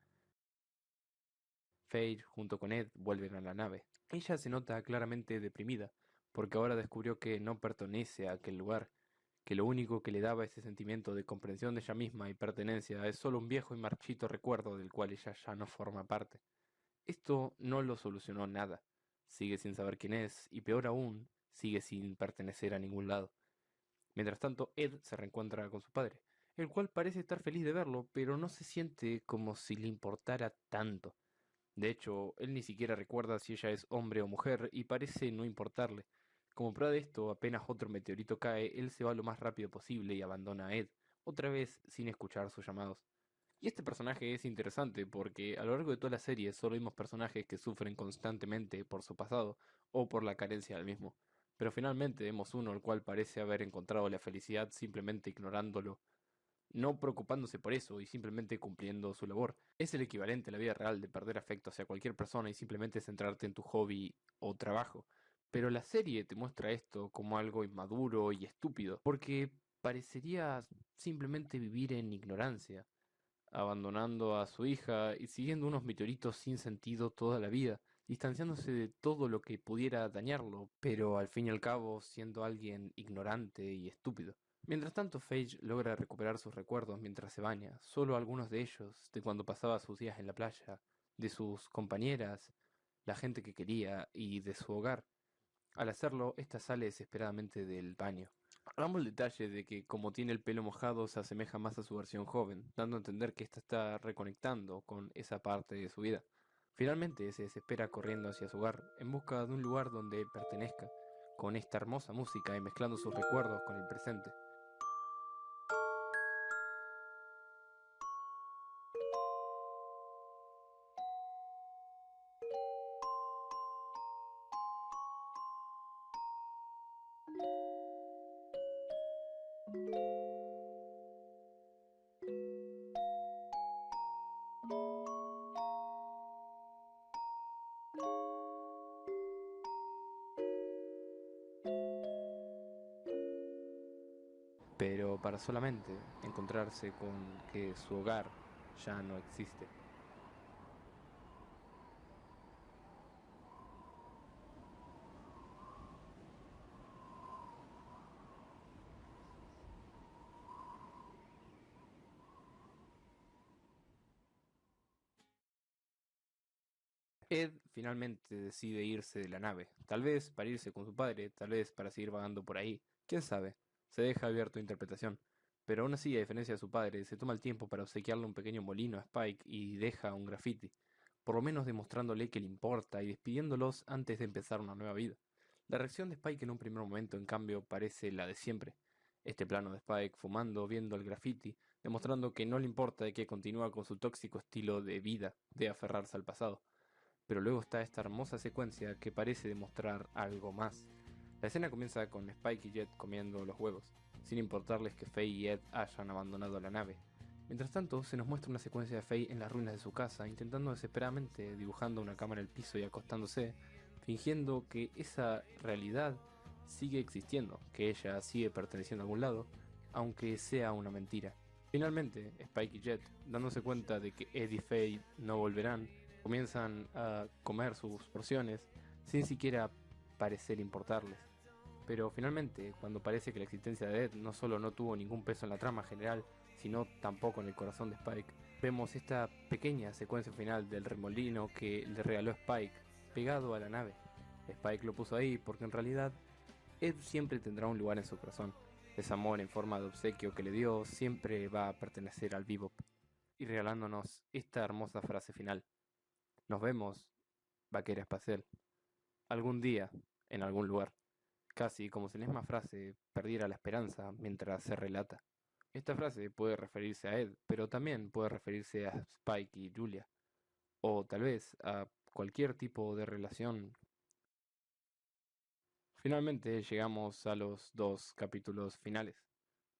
Faye junto con Ed vuelven a la nave. Ella se nota claramente deprimida, porque ahora descubrió que no pertenece a aquel lugar, que lo único que le daba ese sentimiento de comprensión de ella misma y pertenencia es solo un viejo y marchito recuerdo del cual ella ya no forma parte. Esto no lo solucionó nada. Sigue sin saber quién es y peor aún, sigue sin pertenecer a ningún lado. Mientras tanto, Ed se reencuentra con su padre, el cual parece estar feliz de verlo, pero no se siente como si le importara tanto. De hecho, él ni siquiera recuerda si ella es hombre o mujer y parece no importarle. Como prueba de esto, apenas otro meteorito cae, él se va lo más rápido posible y abandona a Ed, otra vez sin escuchar sus llamados. Y este personaje es interesante porque a lo largo de toda la serie solo vimos personajes que sufren constantemente por su pasado o por la carencia del mismo. Pero finalmente vemos uno el cual parece haber encontrado la felicidad simplemente ignorándolo. no preocupándose por eso y simplemente cumpliendo su labor. Es el equivalente a la vida real de perder afecto hacia cualquier persona y simplemente centrarte en tu hobby o trabajo. Pero la serie te muestra esto como algo inmaduro y estúpido, porque parecería simplemente vivir en ignorancia, abandonando a su hija y siguiendo unos meteoritos sin sentido toda la vida, distanciándose de todo lo que pudiera dañarlo, pero al fin y al cabo siendo alguien ignorante y estúpido. Mientras tanto, Paige logra recuperar sus recuerdos mientras se baña, solo algunos de ellos, de cuando pasaba sus días en la playa, de sus compañeras, la gente que quería y de su hogar. Al hacerlo, esta sale desesperadamente del baño. Hagamos el detalle de que como tiene el pelo mojado se asemeja más a su versión joven, dando a entender que ésta está reconectando con esa parte de su vida. Finalmente se desespera corriendo hacia su hogar, en busca de un lugar donde pertenezca, con esta hermosa música y mezclando sus recuerdos con el presente. Pero para solamente encontrarse con que su hogar ya no existe. Ed finalmente decide irse de la nave, tal vez para irse con su padre, tal vez para seguir vagando por ahí, quién sabe, se deja abierto a interpretación. Pero aún así, a diferencia de su padre, se toma el tiempo para obsequiarle un pequeño molino a Spike y deja un graffiti, por lo menos demostrándole que le importa y despidiéndolos antes de empezar una nueva vida. La reacción de Spike en un primer momento, en cambio, parece la de siempre. Este plano de Spike fumando, viendo el graffiti, demostrando que no le importa y que continúa con su tóxico estilo de vida, de aferrarse al pasado. Pero luego está esta hermosa secuencia que parece demostrar algo más. La escena comienza con Spike y Jet comiendo los huevos, sin importarles que Faye y Ed hayan abandonado la nave. Mientras tanto, se nos muestra una secuencia de Faye en las ruinas de su casa, intentando desesperadamente, dibujando una cama en el piso y acostándose, fingiendo que esa realidad sigue existiendo, que ella sigue perteneciendo a algún lado, aunque sea una mentira. Finalmente, Spike y Jet, dándose cuenta de que Ed y Faye no volverán, comienzan a comer sus porciones sin siquiera parecer importarles. Pero finalmente, cuando parece que la existencia de Ed no solo no tuvo ningún peso en la trama general, sino tampoco en el corazón de Spike, vemos esta pequeña secuencia final del remolino que le regaló Spike, pegado a la nave. Spike lo puso ahí porque en realidad Ed siempre tendrá un lugar en su corazón. Ese amor en forma de obsequio que le dio siempre va a pertenecer al Bebop. Y regalándonos esta hermosa frase final. Nos vemos, vaquera espacial, algún día, en algún lugar. Casi como si la misma frase perdiera la esperanza mientras se relata. Esta frase puede referirse a Ed, pero también puede referirse a Spike y Julia, o tal vez a cualquier tipo de relación. Finalmente llegamos a los dos capítulos finales,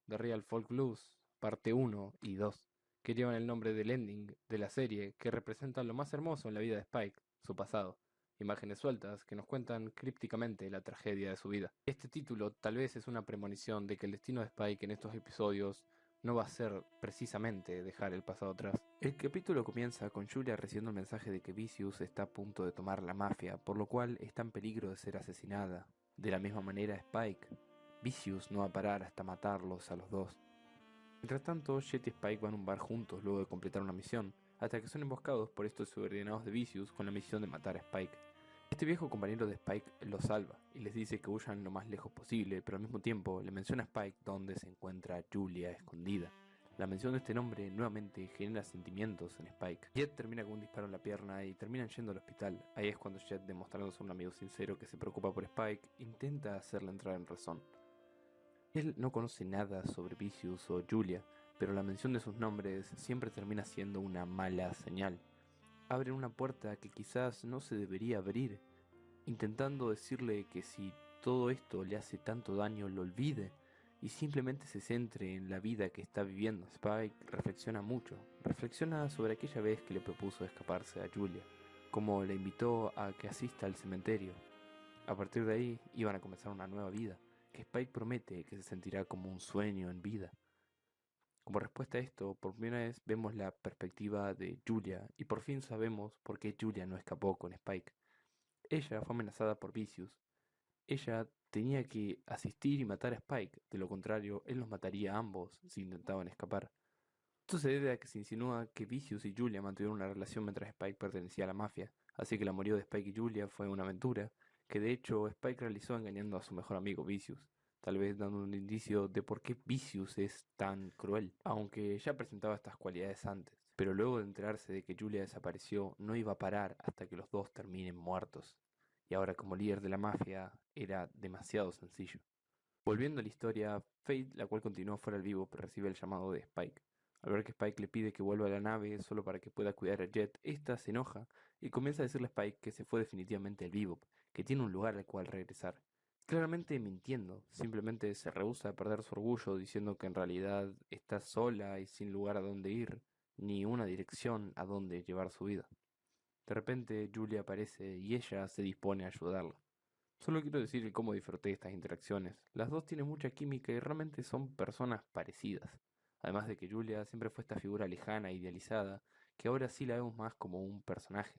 The Real Folk Blues, parte 1 y 2, que llevan el nombre del ending de la serie, que representan lo más hermoso en la vida de Spike, su pasado, imágenes sueltas que nos cuentan crípticamente la tragedia de su vida. Este título tal vez es una premonición de que el destino de Spike en estos episodios no va a ser precisamente dejar el pasado atrás. El capítulo comienza con Julia recibiendo el mensaje de que Vicious está a punto de tomar la mafia, por lo cual está en peligro de ser asesinada. De la misma manera Spike. Vicious no va a parar hasta matarlos a los dos. Mientras tanto, Jet y Spike van a un bar juntos luego de completar una misión, hasta que son emboscados por estos subordinados de Vicious con la misión de matar a Spike. Este viejo compañero de Spike los salva y les dice que huyan lo más lejos posible, pero al mismo tiempo le menciona a Spike dónde se encuentra Julia escondida. La mención de este nombre nuevamente genera sentimientos en Spike. Jet termina con un disparo en la pierna y terminan yendo al hospital. Ahí es cuando Jet, demostrándose un amigo sincero que se preocupa por Spike, intenta hacerle entrar en razón. Él no conoce nada sobre Vicious o Julia, pero la mención de sus nombres siempre termina siendo una mala señal. Abren una puerta que quizás no se debería abrir, intentando decirle que si todo esto le hace tanto daño lo olvide y simplemente se centre en la vida que está viviendo. Spike reflexiona mucho, reflexiona sobre aquella vez que le propuso escaparse a Julia, como le invitó a que asista al cementerio. A partir de ahí iban a comenzar una nueva vida, que Spike promete que se sentirá como un sueño en vida. Como respuesta a esto, por primera vez vemos la perspectiva de Julia y por fin sabemos por qué Julia no escapó con Spike. Ella fue amenazada por Vicious. Ella tenía que asistir y matar a Spike, de lo contrario, él los mataría a ambos si intentaban escapar. Esto se debe a que se insinúa que Vicious y Julia mantuvieron una relación mientras Spike pertenecía a la mafia, así que el amorío de Spike y Julia fue una aventura, que de hecho Spike realizó engañando a su mejor amigo Vicious, tal vez dando un indicio de por qué Vicious es tan cruel, aunque ya presentaba estas cualidades antes. Pero luego de enterarse de que Julia desapareció, no iba a parar hasta que los dos terminen muertos. Y ahora como líder de la mafia era demasiado sencillo. Volviendo a la historia, Fate, la cual continuó fuera del vivo, recibe el llamado de Spike. Al ver que Spike le pide que vuelva a la nave solo para que pueda cuidar a Jet, esta se enoja y comienza a decirle a Spike que se fue definitivamente el Bebop, que tiene un lugar al cual regresar. Claramente mintiendo, simplemente se rehúsa a perder su orgullo diciendo que en realidad está sola y sin lugar a dónde ir, ni una dirección a dónde llevar su vida. De repente Julia aparece y ella se dispone a ayudarla. Solo quiero decir el cómo disfruté estas interacciones. Las dos tienen mucha química y realmente son personas parecidas. Además de que Julia siempre fue esta figura lejana e idealizada, que ahora sí la vemos más como un personaje.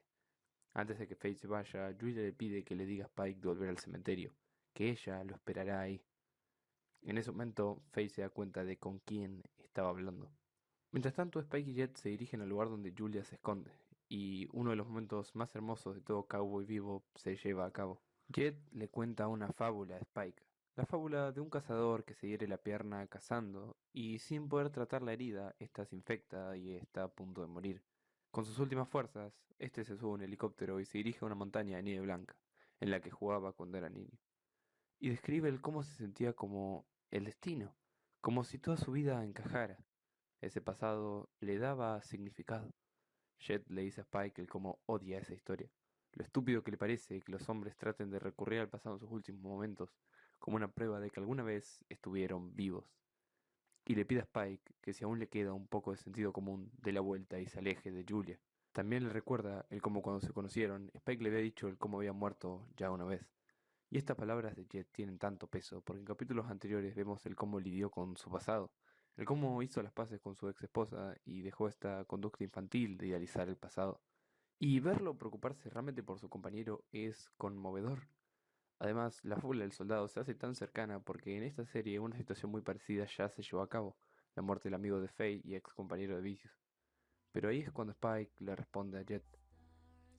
Antes de que Faith se vaya, Julia le pide que le diga a Spike de volver al cementerio, que ella lo esperará ahí. En ese momento, Faith se da cuenta de con quién estaba hablando. Mientras tanto, Spike y Jet se dirigen al lugar donde Julia se esconde, y uno de los momentos más hermosos de todo Cowboy Vivo se lleva a cabo. Jet le cuenta una fábula a Spike, la fábula de un cazador que se hiere la pierna cazando, y sin poder tratar la herida, ésta se infecta y está a punto de morir. Con sus últimas fuerzas, este se sube a un helicóptero y se dirige a una montaña de nieve blanca, en la que jugaba cuando era niño. Y describe el cómo se sentía como el destino, como si toda su vida encajara. Ese pasado le daba significado. Jet le dice a Spike el cómo odia esa historia, lo estúpido que le parece que los hombres traten de recurrir al pasado en sus últimos momentos, como una prueba de que alguna vez estuvieron vivos. Y le pide a Spike que si aún le queda un poco de sentido común, dé la vuelta y se aleje de Julia. También le recuerda el cómo cuando se conocieron, Spike le había dicho el cómo había muerto ya una vez. Y estas palabras de Jet tienen tanto peso, porque en capítulos anteriores vemos el cómo lidió con su pasado, el cómo hizo las paces con su ex esposa y dejó esta conducta infantil de idealizar el pasado. Y verlo preocuparse realmente por su compañero es conmovedor. Además, la fábula del soldado se hace tan cercana porque en esta serie una situación muy parecida ya se llevó a cabo, la muerte del amigo de Faye y ex compañero de Vicious. Pero ahí es cuando Spike le responde a Jet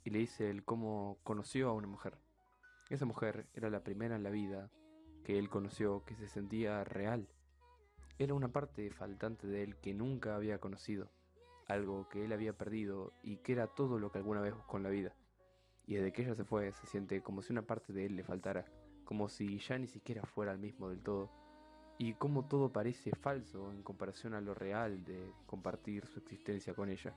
y le dice el cómo conoció a una mujer. Esa mujer era la primera en la vida que él conoció que se sentía real. Era una parte faltante de él que nunca había conocido, algo que él había perdido y que era todo lo que alguna vez buscó en la vida. Y desde que ella se fue, se siente como si una parte de él le faltara, como si ya ni siquiera fuera el mismo del todo. Y como todo parece falso en comparación a lo real de compartir su existencia con ella.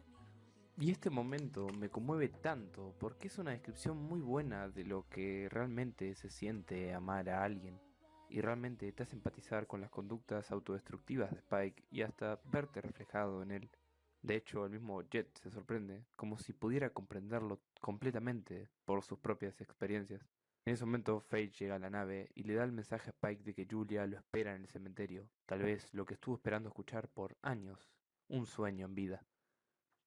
Y este momento me conmueve tanto porque es una descripción muy buena de lo que realmente se siente amar a alguien y realmente te hace empatizar con las conductas autodestructivas de Spike y hasta verte reflejado en él. De hecho, el mismo Jet se sorprende, como si pudiera comprenderlo completamente por sus propias experiencias. En ese momento, Faye llega a la nave y le da el mensaje a Spike de que Julia lo espera en el cementerio, tal vez lo que estuvo esperando escuchar por años, un sueño en vida.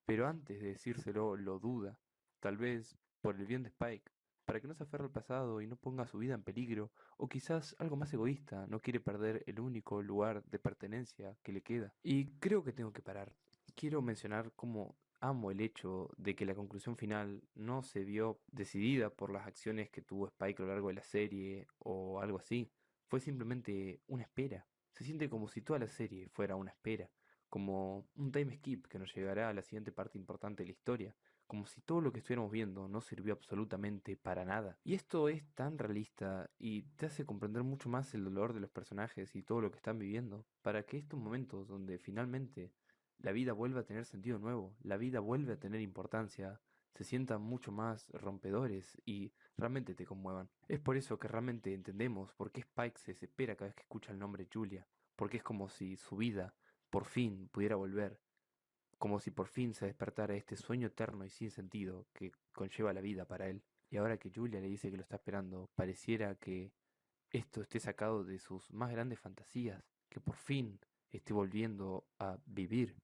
Pero antes de decírselo, lo duda, tal vez por el bien de Spike, para que no se aferre al pasado y no ponga su vida en peligro, o quizás algo más egoísta, no quiere perder el único lugar de pertenencia que le queda. Y creo que tengo que parar. Quiero mencionar cómo amo el hecho de que la conclusión final no se vio decidida por las acciones que tuvo Spike a lo largo de la serie o algo así. Fue simplemente una espera. Se siente como si toda la serie fuera una espera, como un time skip que nos llevará a la siguiente parte importante de la historia, como si todo lo que estuviéramos viendo no sirvió absolutamente para nada. Y esto es tan realista y te hace comprender mucho más el dolor de los personajes y todo lo que están viviendo, para que estos momentos donde finalmente la vida vuelve a tener sentido nuevo, la vida vuelve a tener importancia, se sientan mucho más rompedores y realmente te conmuevan. Es por eso que realmente entendemos por qué Spike se desespera cada vez que escucha el nombre Julia, porque es como si su vida por fin pudiera volver, como si por fin se despertara este sueño eterno y sin sentido que conlleva la vida para él. Y ahora que Julia le dice que lo está esperando, pareciera que esto esté sacado de sus más grandes fantasías, que por fin esté volviendo a vivir,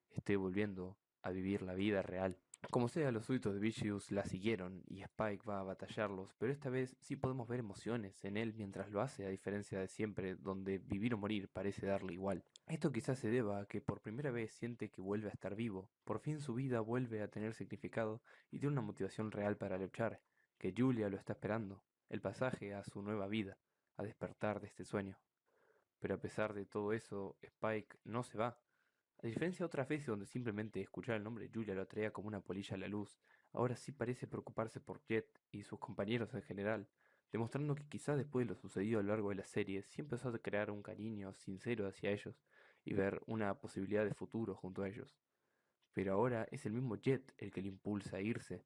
esté volviendo a vivir la vida real. Como sea, los súbditos de Vicious la siguieron y Spike va a batallarlos, pero esta vez sí podemos ver emociones en él mientras lo hace, a diferencia de siempre, donde vivir o morir parece darle igual. Esto quizás se deba a que por primera vez siente que vuelve a estar vivo, por fin su vida vuelve a tener significado y tiene una motivación real para luchar, que Julia lo está esperando, el pasaje a su nueva vida, a despertar de este sueño. Pero a pesar de todo eso, Spike no se va. A diferencia de otras veces donde simplemente escuchar el nombre de Julia lo atraía como una polilla a la luz, ahora sí parece preocuparse por Jet y sus compañeros en general, demostrando que quizás después de lo sucedido a lo largo de la serie, sí empezó a crear un cariño sincero hacia ellos y ver una posibilidad de futuro junto a ellos. Pero ahora es el mismo Jet el que le impulsa a irse,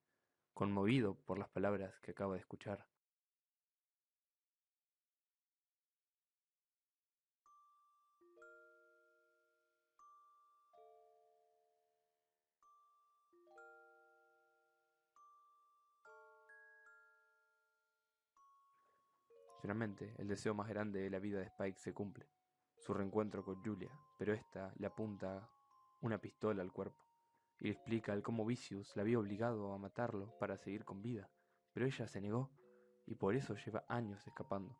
conmovido por las palabras que acaba de escuchar. Finalmente, el deseo más grande de la vida de Spike se cumple, su reencuentro con Julia, pero esta le apunta una pistola al cuerpo y le explica el cómo Vicious la había obligado a matarlo para seguir con vida, pero ella se negó y por eso lleva años escapando,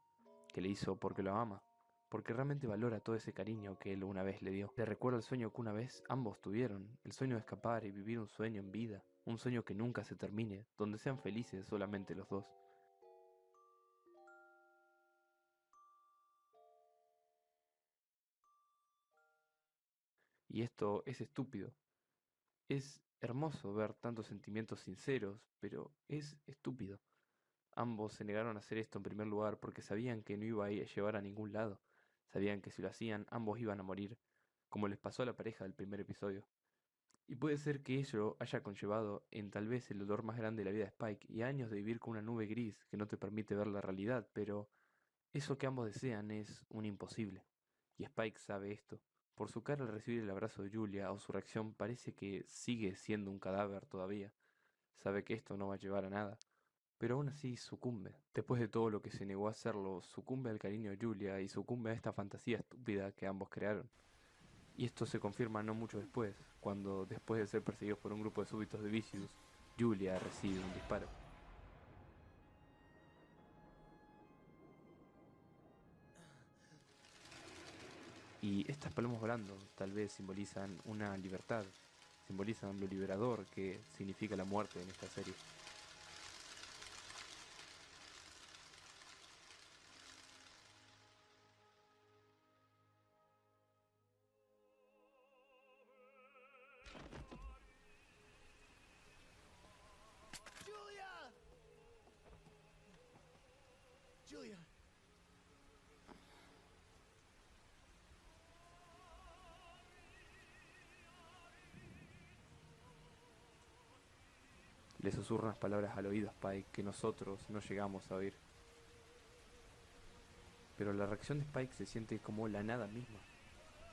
que le hizo porque lo ama, porque realmente valora todo ese cariño que él una vez le dio. Le recuerda el sueño que una vez ambos tuvieron, el sueño de escapar y vivir un sueño en vida, un sueño que nunca se termine, donde sean felices solamente los dos. Y esto es estúpido. Es hermoso ver tantos sentimientos sinceros, pero es estúpido. Ambos se negaron a hacer esto en primer lugar porque sabían que no iba a llevar a ningún lado. Sabían que si lo hacían, ambos iban a morir, como les pasó a la pareja del primer episodio. Y puede ser que ello haya conllevado en tal vez el dolor más grande de la vida de Spike y años de vivir con una nube gris que no te permite ver la realidad, pero eso que ambos desean es un imposible. Y Spike sabe esto. Por su cara al recibir el abrazo de Julia o su reacción parece que sigue siendo un cadáver todavía. Sabe que esto no va a llevar a nada, pero aún así sucumbe. Después de todo lo que se negó a hacerlo, sucumbe al cariño de Julia y sucumbe a esta fantasía estúpida que ambos crearon. Y esto se confirma no mucho después, cuando, después de ser perseguidos por un grupo de súbditos de Vicious, Julia recibe un disparo. Y estas palomas volando tal vez simbolizan una libertad, simbolizan lo liberador que significa la muerte en esta serie. Julia! Julia! Le susurran las palabras al oído a Spike que nosotros no llegamos a oír. Pero la reacción de Spike se siente como la nada misma.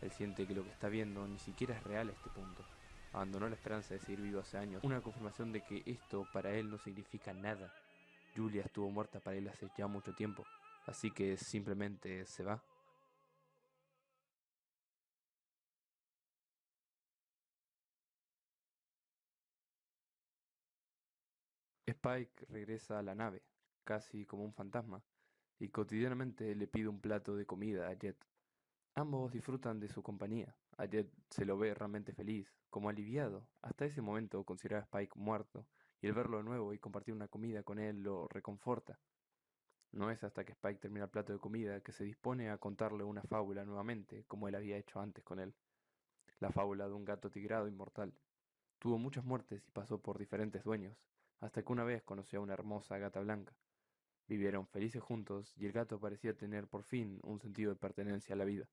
Él siente que lo que está viendo ni siquiera es real a este punto. Abandonó la esperanza de seguir vivo hace años. Una confirmación de que esto para él no significa nada. Julia estuvo muerta para él hace ya mucho tiempo. Así que simplemente se va. Spike regresa a la nave, casi como un fantasma, y cotidianamente le pide un plato de comida a Jet. Ambos disfrutan de su compañía. A Jet se lo ve realmente feliz, como aliviado. Hasta ese momento consideraba a Spike muerto, y el verlo de nuevo y compartir una comida con él lo reconforta. No es hasta que Spike termina el plato de comida que se dispone a contarle una fábula nuevamente, como él había hecho antes con él. La fábula de un gato tigrado inmortal. Tuvo muchas muertes y pasó por diferentes dueños, hasta que una vez conoció a una hermosa gata blanca. Vivieron felices juntos y el gato parecía tener por fin un sentido de pertenencia a la vida,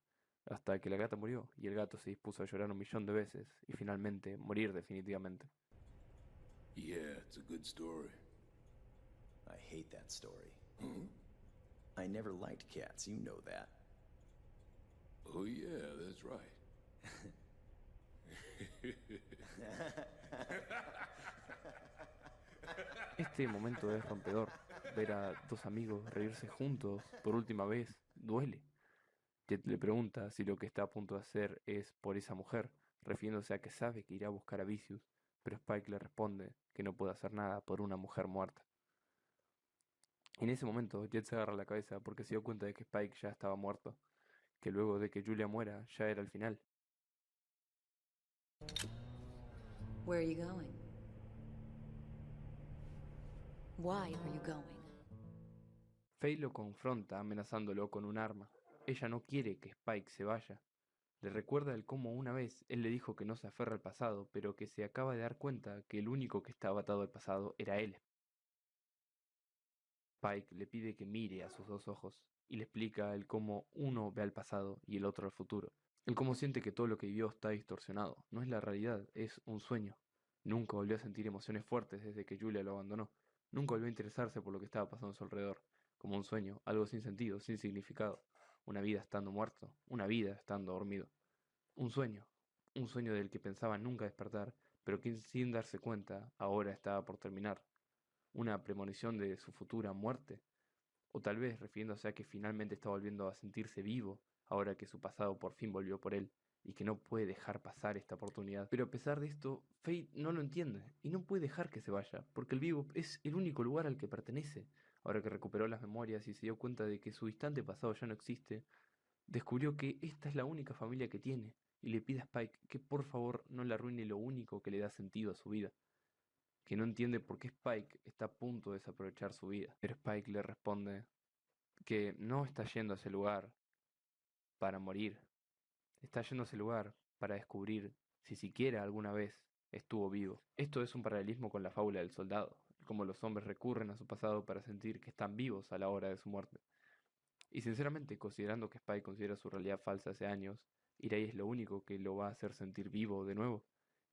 hasta que la gata murió y el gato se dispuso a llorar 1 millón de veces y finalmente morir definitivamente. Yeah, it's a good story. I hate that story. I never liked cats, you know that. Oh, yeah, that's right. Este momento es rompedor. Ver a dos amigos reírse juntos por última vez duele. Jet le pregunta si lo que está a punto de hacer es por esa mujer, refiriéndose a que sabe que irá a buscar a Vicious, pero Spike le responde que no puede hacer nada por una mujer muerta. En ese momento, Jet se agarra la cabeza porque se dio cuenta de que Spike ya estaba muerto, que luego de que Julia muera ya era el final. Where are you going? Why are you going? Faye lo confronta amenazándolo con un arma. Ella no quiere que Spike se vaya. Le recuerda el cómo una vez él le dijo que no se aferra al pasado, pero que se acaba de dar cuenta que el único que estaba atado al pasado era él. Spike le pide que mire a sus dos ojos y le explica el cómo uno ve al pasado y el otro al futuro. El cómo siente que todo lo que vivió está distorsionado. No es la realidad, es un sueño. Nunca volvió a sentir emociones fuertes desde que Julia lo abandonó. Nunca volvió a interesarse por lo que estaba pasando a su alrededor. Como un sueño, algo sin sentido, sin significado. Una vida estando muerto, una vida estando dormido. Un sueño del que pensaba nunca despertar, pero que sin darse cuenta ahora estaba por terminar. Una premonición de su futura muerte, o tal vez refiriéndose a que finalmente está volviendo a sentirse vivo, ahora que su pasado por fin volvió por él, y que no puede dejar pasar esta oportunidad. Pero a pesar de esto, Fate no lo entiende, y no puede dejar que se vaya, porque el vivo es el único lugar al que pertenece. Ahora que recuperó las memorias y se dio cuenta de que su distante pasado ya no existe, descubrió que esta es la única familia que tiene, y le pide a Spike que por favor no le arruine lo único que le da sentido a su vida, que no entiende por qué Spike está a punto de desaprovechar su vida. Pero Spike le responde que no está yendo a ese lugar para morir, está yendo a ese lugar para descubrir si siquiera alguna vez estuvo vivo. Esto es un paralelismo con la fábula del soldado, como los hombres recurren a su pasado para sentir que están vivos a la hora de su muerte. Y sinceramente, considerando que Spike considera su realidad falsa hace años, Irai es lo único que lo va a hacer sentir vivo de nuevo,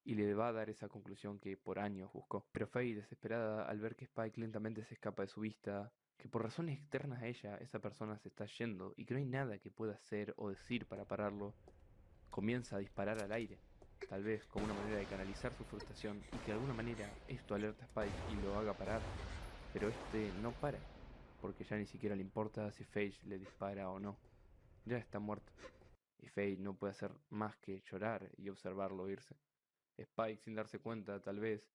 y le va a dar esa conclusión que por años buscó. Pero Faye, desesperada al ver que Spike lentamente se escapa de su vista, que por razones externas a ella esa persona se está yendo y que no hay nada que pueda hacer o decir para pararlo, comienza a disparar al aire, tal vez como una manera de canalizar su frustración y que de alguna manera esto alerta a Spike y lo haga parar, pero este no para, porque ya ni siquiera le importa si Faye le dispara o no, ya está muerto, y Faye no puede hacer más que llorar y observarlo irse. Spike, sin darse cuenta, tal vez,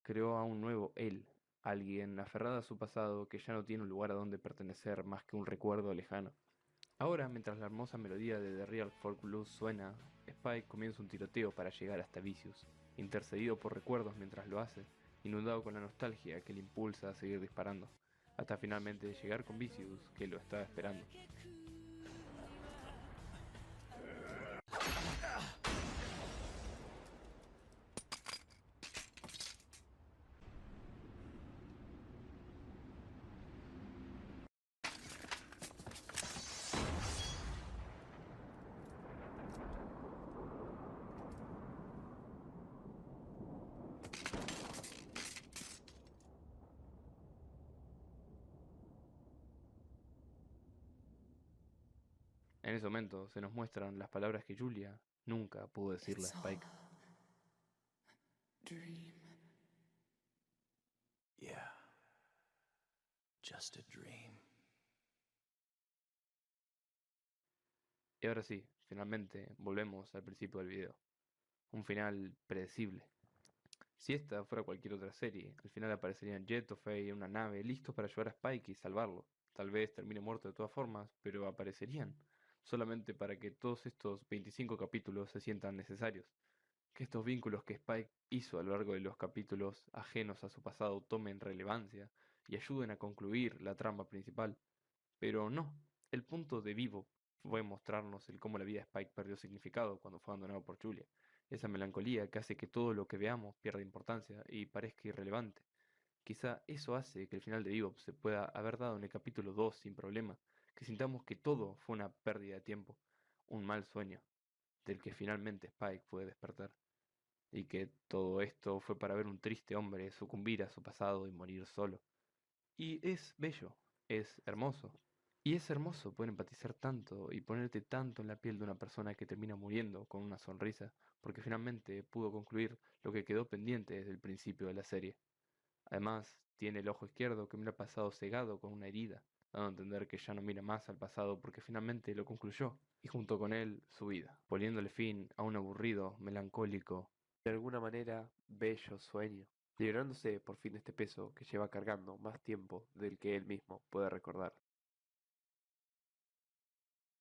creó a un nuevo él, alguien aferrado a su pasado que ya no tiene un lugar a donde pertenecer más que un recuerdo lejano. Ahora, mientras la hermosa melodía de The Real Folk Blues suena, Spike comienza un tiroteo para llegar hasta Vicious, intercedido por recuerdos mientras lo hace, inundado con la nostalgia que le impulsa a seguir disparando, hasta finalmente llegar con Vicious, que lo estaba esperando. En ese momento se nos muestran las palabras que Julia nunca pudo decirle a Spike. Yeah. Just a dream. Y ahora sí, finalmente volvemos al principio del video. Un final predecible. Si esta fuera cualquier otra serie, al final aparecerían Jet o Faye en una nave listos para ayudar a Spike y salvarlo. Tal vez termine muerto de todas formas, pero aparecerían, solamente para que todos estos 25 capítulos se sientan necesarios. Que estos vínculos que Spike hizo a lo largo de los capítulos ajenos a su pasado tomen relevancia y ayuden a concluir la trama principal. Pero no, el punto de Vivo fue mostrarnos el cómo la vida de Spike perdió significado cuando fue abandonado por Julia. Esa melancolía que hace que todo lo que veamos pierda importancia y parezca irrelevante. Quizá eso hace que el final de Vivo se pueda haber dado en el capítulo 2 sin problema, que sintamos que todo fue una pérdida de tiempo, un mal sueño, del que finalmente Spike puede despertar, y que todo esto fue para ver un triste hombre sucumbir a su pasado y morir solo. Y es bello, es hermoso, Y es hermoso poder empatizar tanto y ponerte tanto en la piel de una persona que termina muriendo con una sonrisa, porque finalmente pudo concluir lo que quedó pendiente desde el principio de la serie. Además, tiene el ojo izquierdo que mira al pasado cegado con una herida, dando a entender que ya no mira más al pasado porque finalmente lo concluyó, y junto con él su vida, poniéndole fin a un aburrido, melancólico, De alguna manera, bello sueño, librándose por fin de este peso que lleva cargando más tiempo del que él mismo puede recordar.